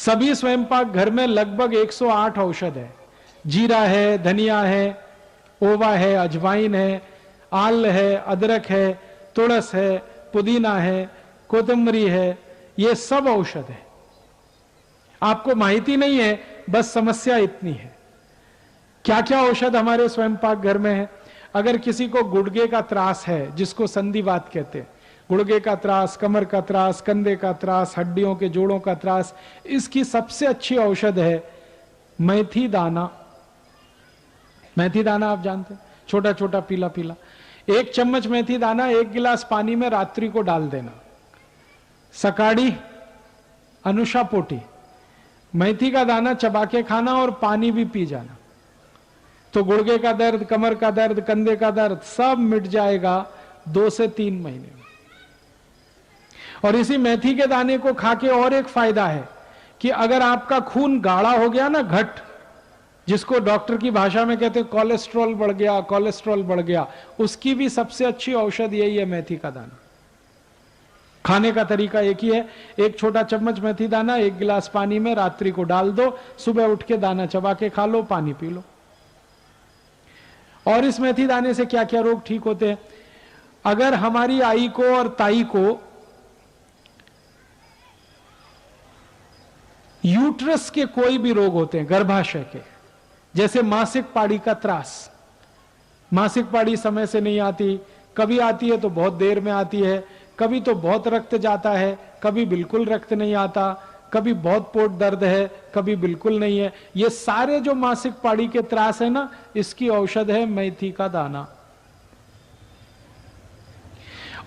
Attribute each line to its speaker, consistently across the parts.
Speaker 1: सभी स्वयंपाक घर में लगभग 108 औषध है। जीरा है, धनिया है, ओवा है, अजवाइन है, आल है, अदरक है, तुलस है, पुदीना है, कोतंबरी है, ये सब औषध है। आपको माहिती नहीं है, बस समस्या इतनी है। क्या क्या औषध हमारे स्वयंपाक घर में है? अगर किसी को गुर्दे का त्रास है, जिसको संधिवात कहते हैं, गुर्दे का त्रास, कमर का त्रास, कंधे का त्रास, हड्डियों के जोड़ों का त्रास, इसकी सबसे अच्छी औषध है मेथी दाना। मेथी दाना आप जानते हैं, छोटा छोटा पीला पीला। 1 चम्मच मेथी दाना 1 गिलास पानी में रात्रि को डाल देना। सकाड़ी अनुशापोटी मेथी का दाना चबा के खाना और पानी भी पी जाना, तो गुर्दे का दर्द, कमर का दर्द, कंधे का दर्द सब मिट जाएगा 2 से 3 महीने में। और इसी मेथी के दाने को खा के और एक फायदा है कि अगर आपका खून गाढ़ा हो गया ना, घट, जिसको डॉक्टर की भाषा में कहते हैं कोलेस्ट्रॉल बढ़ गया, कोलेस्ट्रॉल बढ़ गया, उसकी भी सबसे अच्छी औषध यही है मेथी का दाना। खाने का तरीका एक ही है, 1 छोटा चम्मच मेथी दाना 1 गिलास पानी में रात्रि को डाल दो, सुबह उठ के दाना चबा के खा लो, पानी पी लो। और इस मेथी दाने से क्या क्या रोग ठीक होते हैं? अगर हमारी आई को और ताई को यूट्रस के कोई भी रोग होते हैं, गर्भाशय के, जैसे मासिक पाड़ी का त्रास, मासिक पाड़ी समय से नहीं आती, कभी आती है तो बहुत देर में आती है, कभी तो बहुत रक्त जाता है, कभी बिल्कुल रक्त नहीं आता, कभी बहुत पोट दर्द है, कभी बिल्कुल नहीं है, ये सारे जो मासिक पाड़ी के त्रास है ना, इसकी औषध है मेथी का दाना।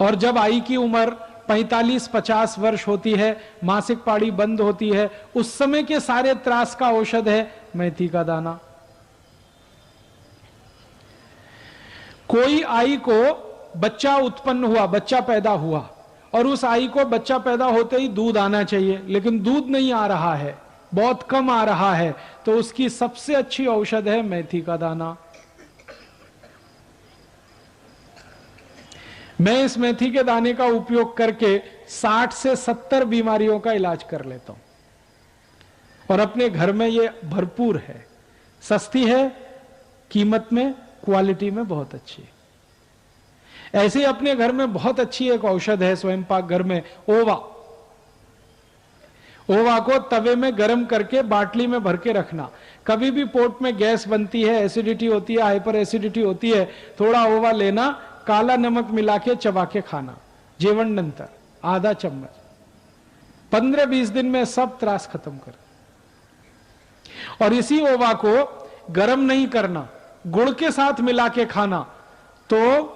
Speaker 1: और जब आई की उम्र 45-50 वर्ष होती है, मासिक पाड़ी बंद होती है, उस समय के सारे त्रास का औषध है मेथी का दाना। कोई आई को बच्चा उत्पन्न हुआ, बच्चा पैदा हुआ, और उस आई को बच्चा पैदा होते ही दूध आना चाहिए, लेकिन दूध नहीं आ रहा है, बहुत कम आ रहा है, तो उसकी सबसे अच्छी औषध है मेथी का दाना। मैं इस मेथी के दाने का उपयोग करके 60 से 70 बीमारियों का इलाज कर लेता हूं, और अपने घर में ये भरपूर है, सस्ती है, कीमत में, क्वालिटी में बहुत अच्छी है। ऐसे ही अपने घर में बहुत अच्छी एक औषध है स्वयंपाक घर में, ओवा। ओवा को तवे में गर्म करके बाटली में भर के रखना। कभी भी पोट में गैस बनती है, एसिडिटी होती है, हाइपर एसिडिटी होती है, थोड़ा ओवा लेना, काला नमक मिला के चबा के खाना, जेवण नंतर आधा चम्मच, 15-20 दिन में सब त्रास खत्म कर। और इसी ओवा को गर्म नहीं करना, गुड़ के साथ मिला के खाना। तो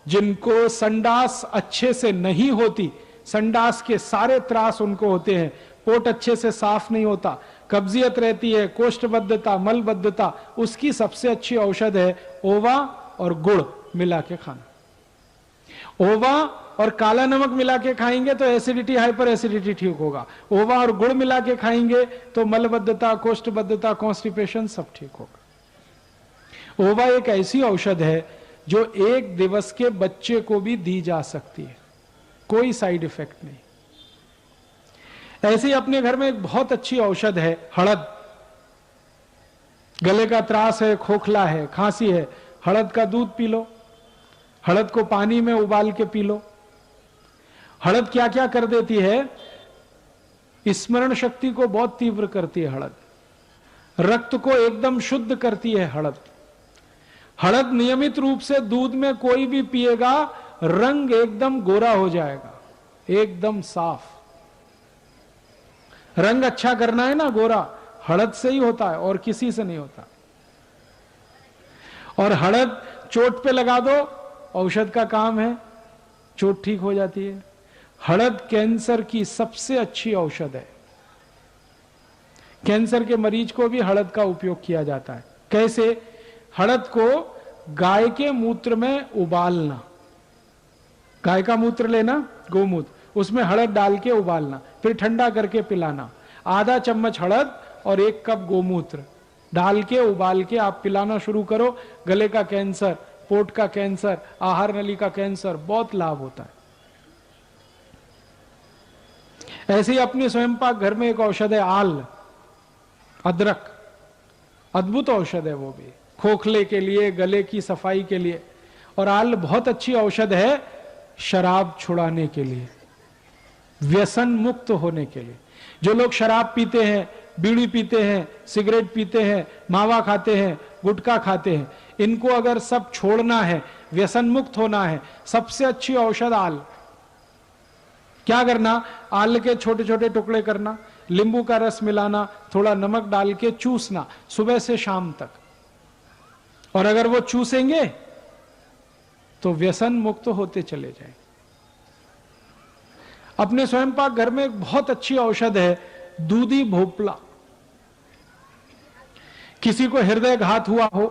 Speaker 1: जिनको संडास अच्छे से नहीं होती, संडास के सारे त्रास उनको होते हैं, पोट अच्छे से साफ नहीं होता, कब्जियत रहती है, कोष्ठबद्धता, मलबद्धता, उसकी सबसे अच्छी औषध है ओवा और गुड़ मिला के खाना। ओवा और काला नमक मिला के खाएंगे तो एसिडिटी, हाइपर एसिडिटी ठीक होगा। ओवा और गुड़ मिला के खाएंगे तो मलबद्धता, कोष्ठबद्धता, कॉन्स्टिपेशन सब ठीक होगा। ओवा एक ऐसी औषध है जो 1 दिवस के बच्चे को भी दी जा सकती है, कोई साइड इफेक्ट नहीं। ऐसे ही अपने घर में एक बहुत अच्छी औषध है हळद। गले का त्रास है, खोखला है, खांसी है, हळद का दूध पी लो, हळद को पानी में उबाल के पी लो। हळद क्या क्या कर देती है? स्मरण शक्ति को बहुत तीव्र करती है हळद, रक्त को एकदम शुद्ध करती है हळद। हळद नियमित रूप से दूध में कोई भी पिएगा, रंग एकदम गोरा हो जाएगा, एकदम साफ। रंग अच्छा करना है ना, गोरा हळद से ही होता है और किसी से नहीं होता। और हळद चोट पे लगा दो, औषध का काम है, चोट ठीक हो जाती है। हळद कैंसर की सबसे अच्छी औषध है। कैंसर के मरीज को भी हळद का उपयोग किया जाता है। कैसे? हळद को गाय के मूत्र में उबालना, गाय का मूत्र लेना, गोमूत्र, उसमें हळद डाल के उबालना, फिर ठंडा करके पिलाना। आधा चम्मच हळद और 1 कप गोमूत्र डाल के उबाल के आप पिलाना शुरू करो। गले का कैंसर, पोट का कैंसर, आहार नली का कैंसर, बहुत लाभ होता है। ऐसे ही अपने स्वयं पाक घर में एक औषध है आल, अदरक। अद्भुत औषध है वो भी, खोखले के लिए, गले की सफाई के लिए। और आल बहुत अच्छी औषध है शराब छुड़ाने के लिए, व्यसन मुक्त होने के लिए। जो लोग शराब पीते हैं, बीड़ी पीते हैं, सिगरेट पीते हैं, मावा खाते हैं, गुटखा खाते हैं, इनको अगर सब छोड़ना है, व्यसन मुक्त होना है, सबसे अच्छी औषध आल। क्या करना? आल के छोटे छोटे टुकड़े करना, नींबू का रस मिलाना, थोड़ा नमक डाल के चूसना सुबह से शाम तक। और अगर वो चूसेंगे तो व्यसन मुक्त होते चले जाएंगे। अपने स्वयं पाक घर में एक बहुत अच्छी औषध है दूधी भोपला। किसी को हृदय घात हुआ हो,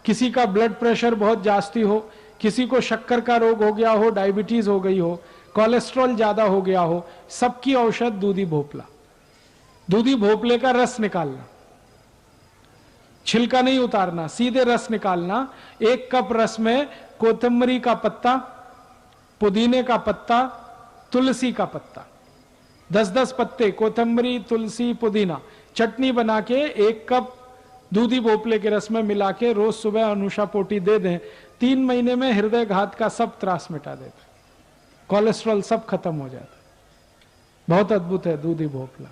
Speaker 1: किसी का ब्लड प्रेशर बहुत जास्ती हो, किसी को शक्कर का रोग हो गया हो, डायबिटीज हो गई हो, कोलेस्ट्रॉल ज्यादा हो गया हो, सबकी औषध दूधी भोपला। दूधी भोपले का रस निकालना, छिलका नहीं उतारना, सीधे रस निकालना। 1 कप रस में कोतंबरी का पत्ता, पुदीने का पत्ता, तुलसी का पत्ता, 10-10 पत्ते, कोतंबरी, तुलसी, पुदीना, चटनी बना के 1 कप दूधी भोपले के रस में मिला के रोज सुबह अनुषा पोटी दे दें। 3 महीने में हृदय घात का सब त्रास मिटा देता, कोलेस्ट्रॉल सब खत्म हो जाता। बहुत अद्भुत है दूधी भोपला।